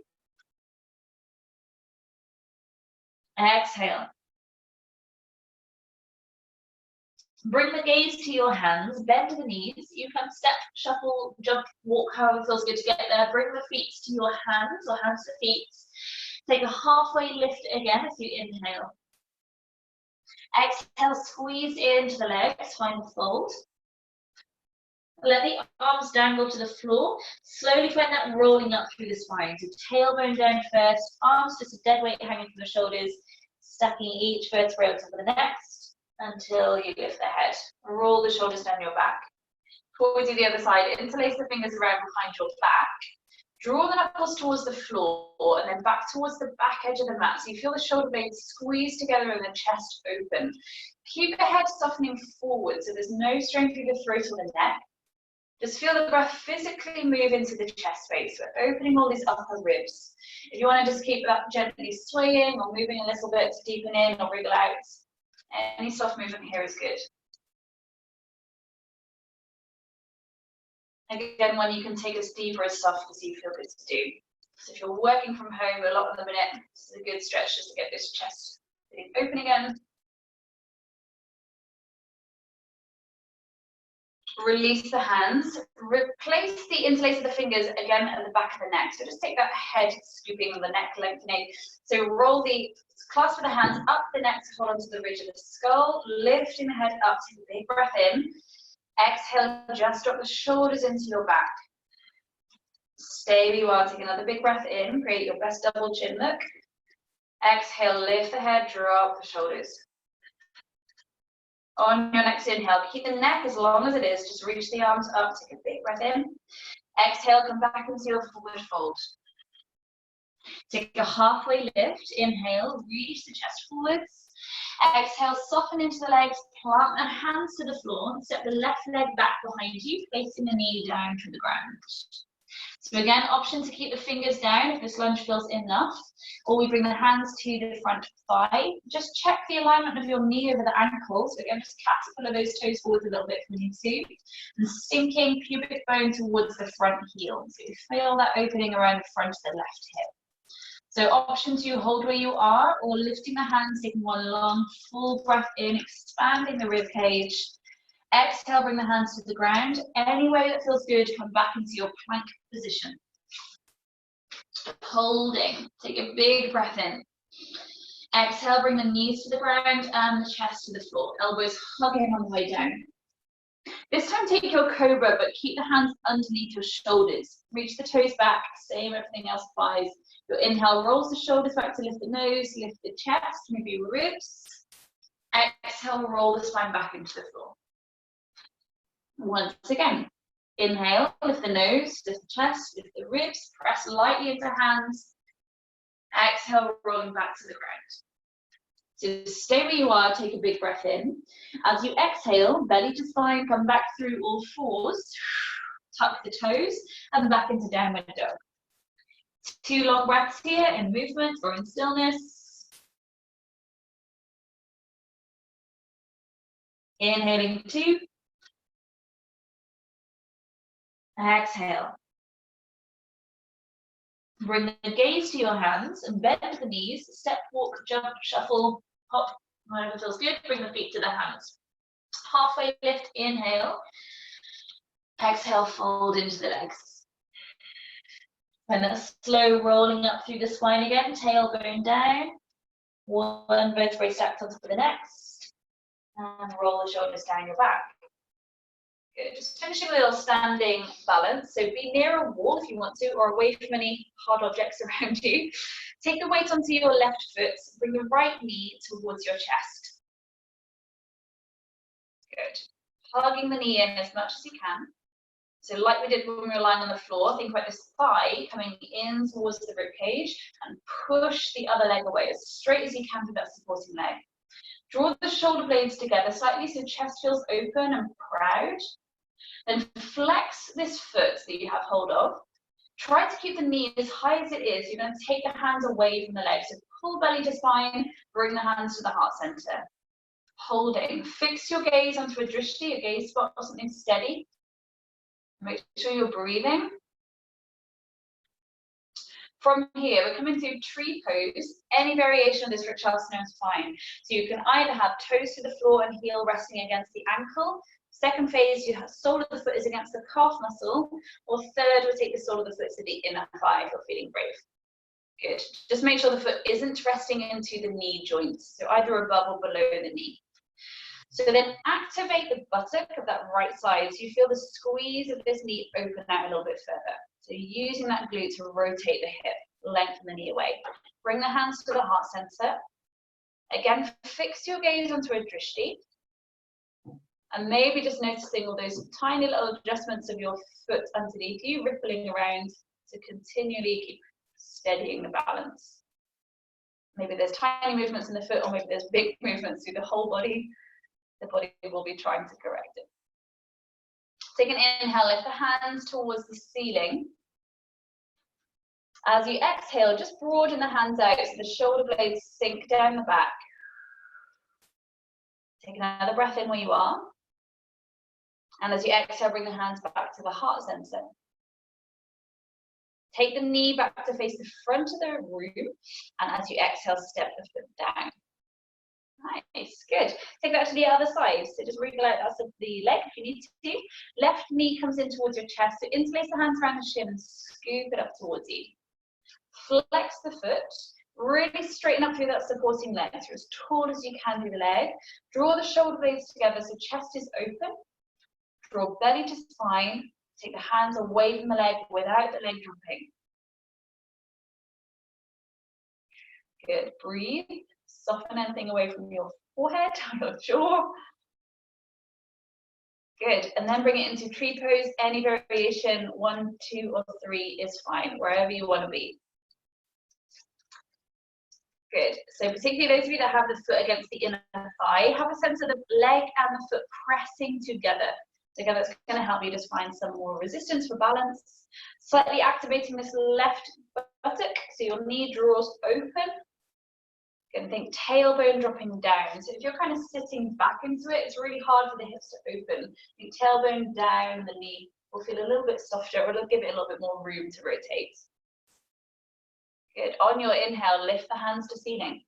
Exhale. Bring the gaze to your hands, bend the knees. You can step, shuffle, jump, walk, however feels good to get there. Bring the feet to your hands or hands to feet. Take a halfway lift again as you inhale. Exhale, squeeze into the legs, find the fold. Let the arms dangle to the floor. Slowly find that rolling up through the spine. So tailbone down first, arms just a dead weight hanging from the shoulders, stacking each vertebrae on top of the next until you lift the head. Roll the shoulders down your back. Before we do the other side, interlace the fingers around behind your back. Draw the knuckles towards the floor and then back towards the back edge of the mat. So you feel the shoulder blades squeeze together and the chest open. Keep the head softening forward so there's no strain through the throat or the neck. Just feel the breath physically move into the chest space. We're opening all these upper ribs. If you want to just keep that gently swaying or moving a little bit to deepen in or wriggle out, any soft movement here is good. Again, one you can take as deep or as soft as you feel good to do. So if you're working from home a lot in the minute, this is a good stretch just to get this chest open again. Release the hands. Replace the interlace of the fingers again at the back of the neck. So just take that head scooping and the neck lengthening. So roll the clasp of the hands up the neck to hold onto the ridge of the skull, lifting the head up, take a big breath in. Exhale, just drop the shoulders into your back. Stay where you are, take another big breath in, create your best double chin look. Exhale, lift the head, drop the shoulders. On your next inhale, keep the neck as long as it is, just reach the arms up, take a big breath in. Exhale, come back into your forward fold. Take a halfway lift, inhale, reach the chest forwards. Exhale, soften into the legs, plant the hands to the floor, and step the left leg back behind you, facing the knee down to the ground. So again, option to keep the fingers down if this lunge feels enough, or we bring the hands to the front thigh. Just check the alignment of your knee over the ankles. So again, just caterpillar those toes forward a little bit if we need to, and sinking pubic bone towards the front heel. So you feel that opening around the front of the left hip. So option 2, hold where you are, or lifting the hands, taking one long full breath in, expanding the rib cage. Exhale, bring the hands to the ground. Any way that feels good, come back into your plank position. Holding, take a big breath in. Exhale, bring the knees to the ground and the chest to the floor. Elbows hugging on the way down. This time take your cobra, but keep the hands underneath your shoulders. Reach the toes back, same, everything else applies. Your inhale rolls the shoulders back to lift the nose, lift the chest, move your ribs. Exhale, roll the spine back into the floor. Once again, inhale, lift the nose, lift the chest, lift the ribs, press lightly into hands. Exhale, rolling back to the ground. So stay where you are, take a big breath in. As you exhale, belly to spine, come back through all fours, tuck the toes, and back into downward dog. 2 long breaths here in movement or in stillness. Inhaling 2. Exhale. Bring the gaze to your hands and bend the knees, step, walk, jump, shuffle, hop, whatever feels good. Bring the feet to the hands. Halfway lift, inhale. Exhale, fold into the legs. And that slow rolling up through the spine again, tailbone down. One vertebrae stacked onto the next. And roll the shoulders down your back. Good. Just finishing with a little standing balance. So be near a wall if you want to, or away from any hard objects around you. Take the weight onto your left foot. Bring your right knee towards your chest. Good. Hugging the knee in as much as you can. So like we did when we were lying on the floor, think about this thigh coming in towards the rib cage and push the other leg away as straight as you can to that supporting leg. Draw the shoulder blades together slightly so chest feels open and proud. Then flex this foot that you have hold of. Try to keep the knee as high as it is. You're going to take the hands away from the legs. So pull belly to spine, bring the hands to the heart center. Holding. Fix your gaze onto a drishti, your gaze spot or something steady. Make sure you're breathing. From here, we're coming to tree pose. Any variation of this Vrikshasana is fine. So you can either have toes to the floor and heel resting against the ankle. Second phase, you have sole of the foot is against the calf muscle. Or third, we'll take the sole of the foot to the inner thigh if you're feeling brave. Good. Just make sure the foot isn't resting into the knee joints. So either above or below the knee. So then activate the buttock of that right side. So you feel the squeeze of this knee open out a little bit further. So using that glute to rotate the hip, lengthen the knee away. Bring the hands to the heart center. Again, fix your gaze onto a drishti. And maybe just noticing all those tiny little adjustments of your foot underneath you, rippling around to continually keep steadying the balance. Maybe there's tiny movements in the foot, or maybe there's big movements through the whole body. The body will be trying to correct it. Take an inhale, lift the hands towards the ceiling. As you exhale, just broaden the hands out so the shoulder blades sink down the back. Take another breath in where you are. And as you exhale, bring the hands back to the heart center. Take the knee back to face the front of the room. And as you exhale, step the foot down. Nice, good. Take that to the other side. So just wriggle out that of the leg if you need to. Left knee comes in towards your chest. So interlace the hands around the shin and scoop it up towards you. Flex the foot. Really straighten up through that supporting leg. So as tall as you can through the leg. Draw the shoulder blades together so chest is open. Draw belly to spine. Take the hands away from the leg without the leg dropping. Good. Breathe. Soften anything away from your forehead, your jaw. Good. And then bring it into tree pose. Any variation, 1, 2, or 3 is fine, wherever you want to be. Good. So particularly those of you that have the foot against the inner thigh, have a sense of the leg and the foot pressing together. Together, it's going to help you just find some more resistance for balance. Slightly activating this left buttock, so your knee draws open. You can think tailbone dropping down. So if you're kind of sitting back into it, it's really hard for the hips to open. Think tailbone down, the knee will feel a little bit softer, or it'll give it a little bit more room to rotate. Good. On your inhale, lift the hands to ceiling.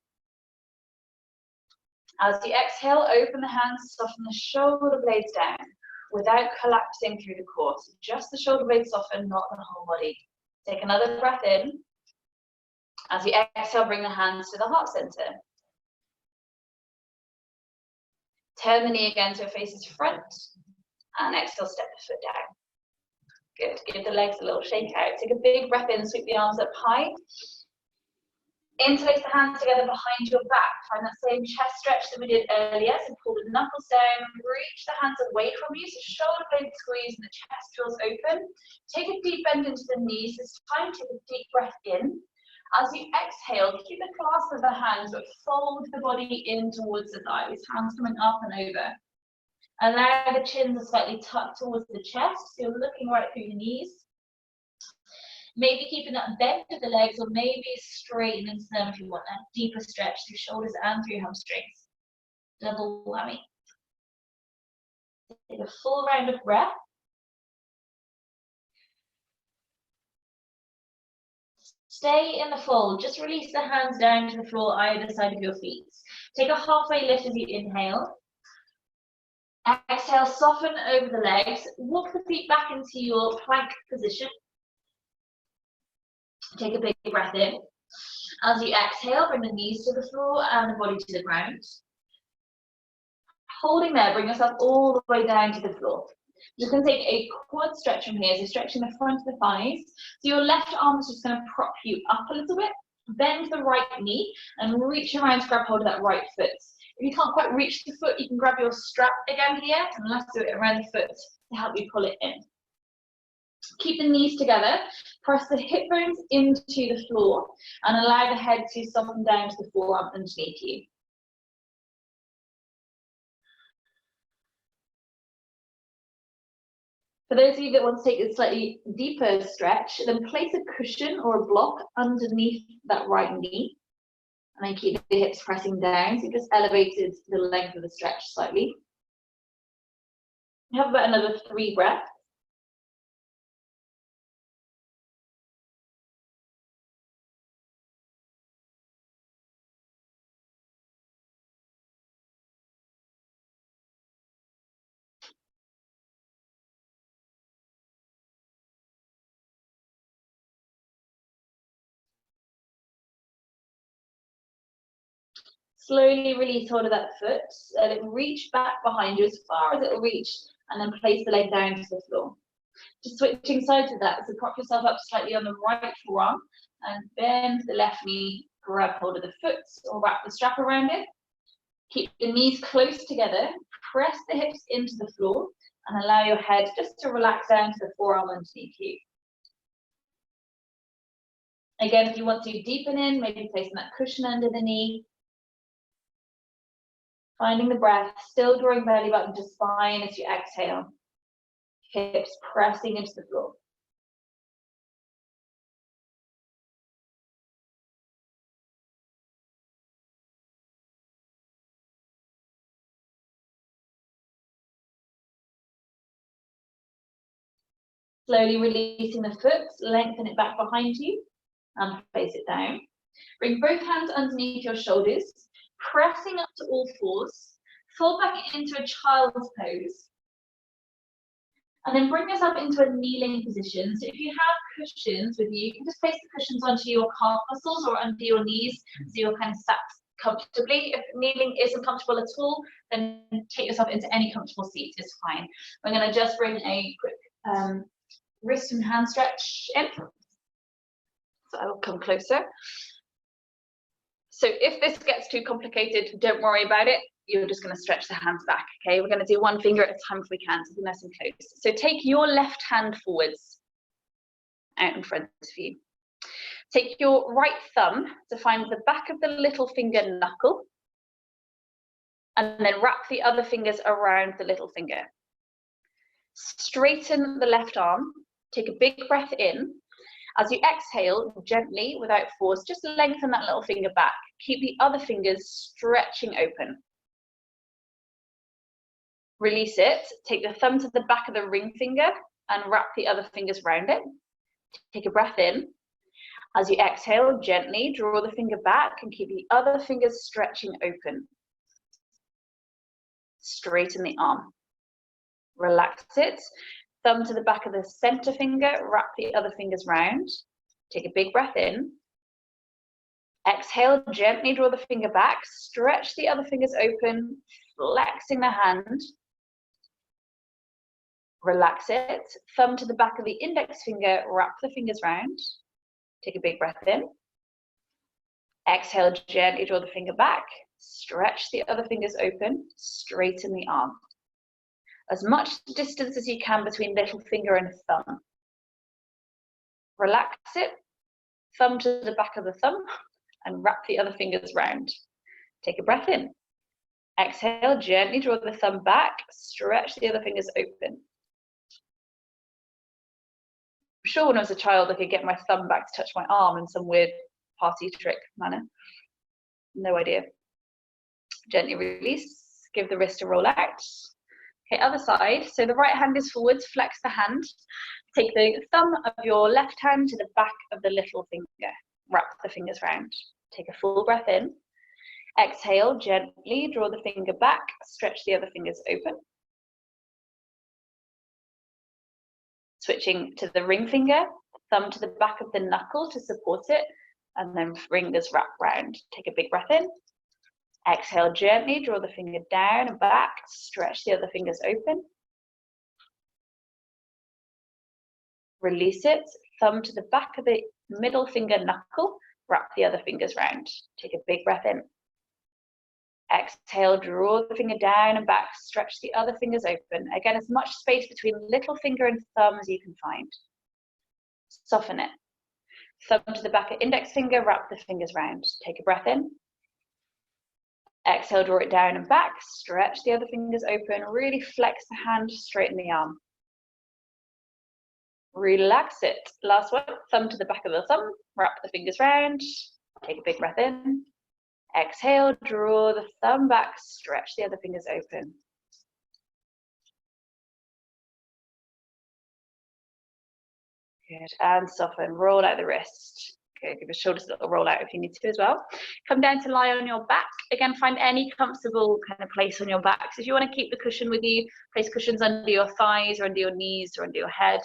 As you exhale, open the hands, soften the shoulder blades down without collapsing through the core. So just the shoulder blades soften, not the whole body. Take another breath in. As you exhale, bring the hands to the heart center. Turn the knee again so it faces front. And exhale, step the foot down. Good. Give the legs a little shake out. Take a big breath in, sweep the arms up high. Interlace the hands together behind your back. Find that same chest stretch that we did earlier. So pull the knuckles down, reach the hands away from you. So shoulder blades squeeze and the chest feels open. Take a deep bend into the knees. This time, take a deep breath in. As you exhale, keep the clasp of the hands, but fold the body in towards the thighs. Hands coming up and over. Allow the chin to slightly tuck towards the chest. So you're looking right through the knees. Maybe keeping that bend of the legs, or maybe straighten into them if you want that deeper stretch through shoulders and through hamstrings. Double whammy. Take a full round of breath. Stay in the fold. Just release the hands down to the floor either side of your feet. Take a halfway lift as you inhale. Exhale, soften over the legs. Walk the feet back into your plank position. Take a big breath in. As you exhale, bring the knees to the floor and the body to the ground. Holding there, bring yourself all the way down to the floor. You're going to take a quad stretch from here, so stretching the front of the thighs. So your left arm is just going to prop you up a little bit. Bend the right knee and reach around to grab hold of that right foot. If you can't quite reach the foot, you can grab your strap again here and let's do it around the foot to help you pull it in. Keep the knees together, press the hip bones into the floor and allow the head to soften down to the forearm underneath you. For those of you that want to take a slightly deeper stretch, then place a cushion or a block underneath that right knee. And then keep the hips pressing down, so you've just elevated the length of the stretch slightly. You have about another 3 breaths. Slowly release hold of that foot, let it reach back behind you as far as it will reach, and then place the leg down to the floor. Just switching sides with that, so prop yourself up slightly on the right forearm, and bend the left knee, grab hold of the foot, or wrap the strap around it. Keep the knees close together, press the hips into the floor, and allow your head just to relax down to the forearm underneath you. Again, if you want to deepen in, maybe placing that cushion under the knee. Finding the breath, still drawing belly button to spine as you exhale. Hips pressing into the floor. Slowly releasing the foot, lengthen it back behind you and place it down. Bring both hands underneath your shoulders, pressing up to all fours. Fall back into a child's pose. And then bring yourself into a kneeling position. So if you have cushions with you, you can just place the cushions onto your calf muscles or under your knees so you're kind of sat comfortably. If kneeling isn't comfortable at all, then take yourself into any comfortable seat, it's fine. We're going to just bring a quick wrist and hand stretch in. So I will come closer. So if this gets too complicated, don't worry about it. You're just going to stretch the hands back, okay? We're going to do one finger at a time if we can, so be nice and close. So take your left hand forwards, out in front of you. Take your right thumb to find the back of the little finger knuckle, and then wrap the other fingers around the little finger. Straighten the left arm, take a big breath in. As you exhale, gently, without force, just lengthen that little finger back. Keep the other fingers stretching open. Release it, take the thumb to the back of the ring finger and wrap the other fingers around it. Take a breath in. As you exhale, gently draw the finger back and keep the other fingers stretching open. Straighten the arm. Relax it. Thumb to the back of the center finger, wrap the other fingers round. Take a big breath in. Exhale, gently draw the finger back, stretch the other fingers open, flexing the hand. Relax it. Thumb to the back of the index finger, wrap the fingers round. Take a big breath in. Exhale, gently draw the finger back, stretch the other fingers open, straighten the arm. As much distance as you can between little finger and thumb. Relax it, thumb to the back of the thumb, and wrap the other fingers round. Take a breath in. Exhale, gently draw the thumb back, stretch the other fingers open. I'm sure when I was a child I could get my thumb back to touch my arm in some weird party trick manner. No idea. Gently release, give the wrist a roll out. Okay, other side. So the right hand is forwards, flex the hand. Take the thumb of your left hand to the back of the little finger. wrap the fingers round. Take a full breath in. Exhale, gently draw the finger back, stretch the other fingers open. Switching to the ring finger, thumb to the back of the knuckle to support it, and then fingers wrap round. Take a big breath in. Exhale, gently draw the finger down and back, stretch the other fingers open. Release it, thumb to the back of the middle finger knuckle, wrap the other fingers round. Take a big breath in. Exhale, draw the finger down and back, stretch the other fingers open. Again, as much space between little finger and thumb as you can find. Soften it. Thumb to the back of index finger, wrap the fingers round. Take a breath in. Exhale, draw it down and back, stretch the other fingers open, really flex the hand, straighten the arm. Relax it. Last one, thumb to the back of the thumb, wrap the fingers round. Take a big breath in. Exhale, draw the thumb back, stretch the other fingers open. Good, and soften, roll out the wrist. Good, give the shoulders a little roll out if you need to as well. Come down to lie on your back. Again, find any comfortable kind of place on your back. So if you want to keep the cushion with you, place cushions under your thighs or under your knees or under your head.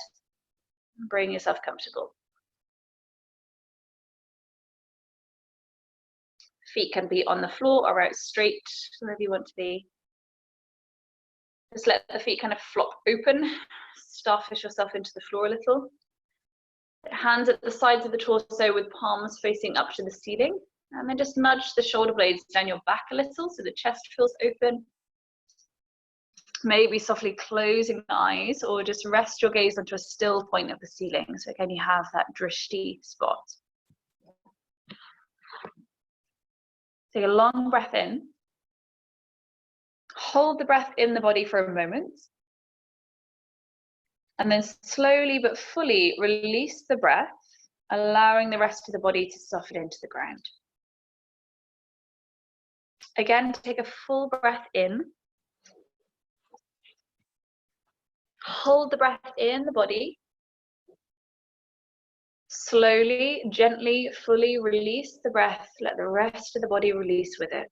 Bring yourself comfortable. Feet can be on the floor or out straight, wherever you want to be. Just let the feet kind of flop open. Starfish yourself into the floor a little. Hands at the sides of the torso with palms facing up to the ceiling. And then just nudge the shoulder blades down your back a little so the chest feels open. Maybe softly closing the eyes or just rest your gaze onto a still point of the ceiling. So again, you have that drishti spot. Take a long breath in. Hold the breath in the body for a moment. And then slowly but fully release the breath, allowing the rest of the body to soften into the ground. Again, take a full breath in. Hold the breath in the body. Slowly, gently, fully release the breath. Let the rest of the body release with it.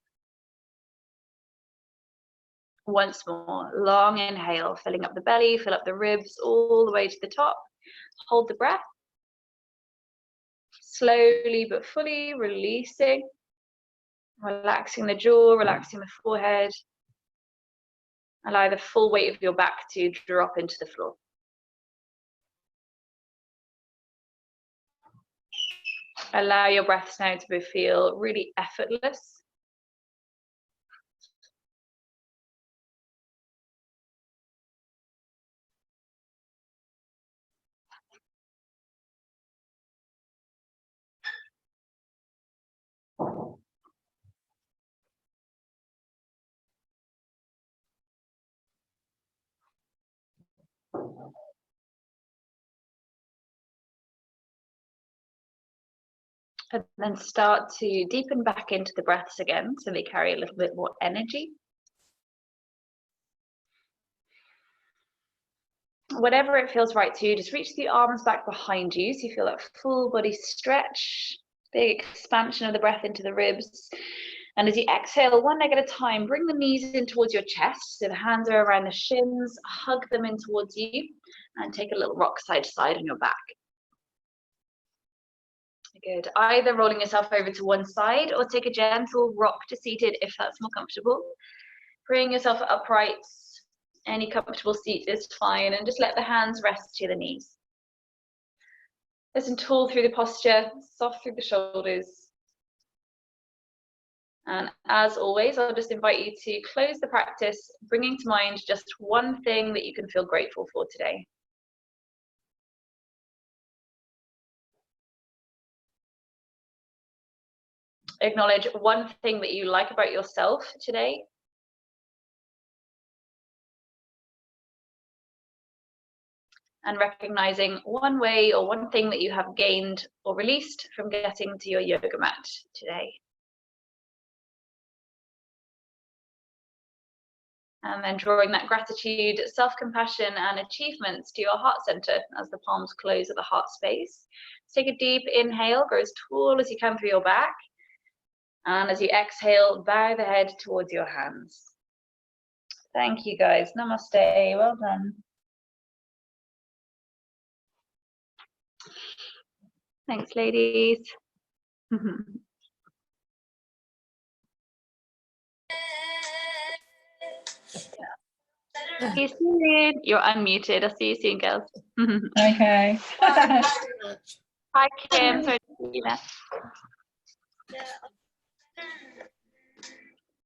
Once more, long inhale, filling up the belly, fill up the ribs all the way to the top. Hold the breath. Slowly but fully releasing. Relaxing the jaw, relaxing the forehead. Allow the full weight of your back to drop into the floor. Allow your breaths now to feel really effortless. And then start to deepen back into the breaths again so they carry a little bit more energy. Whatever it feels right to you, just reach the arms back behind you so you feel that full body stretch, big expansion of the breath into the ribs. And as you exhale, one leg at a time, bring the knees in towards your chest so the hands are around the shins, hug them in towards you, and take a little rock side to side on your back. Good. Either rolling yourself over to one side or take a gentle rock to seated if that's more comfortable. Bring yourself upright. Any comfortable seat is fine, and just let the hands rest to the knees. Listen tall through the posture, soft through the shoulders. And as always, I'll just invite you to close the practice, bringing to mind just one thing that you can feel grateful for today. Acknowledge one thing that you like about yourself today. And recognizing one way or one thing that you have gained or released from getting to your yoga mat today. And then drawing that gratitude, self-compassion and achievements to your heart center as the palms close at the heart space. Take a deep inhale, grow as tall as you can through your back. And as you exhale, bow the head towards your hands. Thank you guys. Namaste. Well done. Thanks, ladies. See you soon. You're unmuted. I'll see you soon, girls. Okay. Hi, Kim. Sorry to see you there.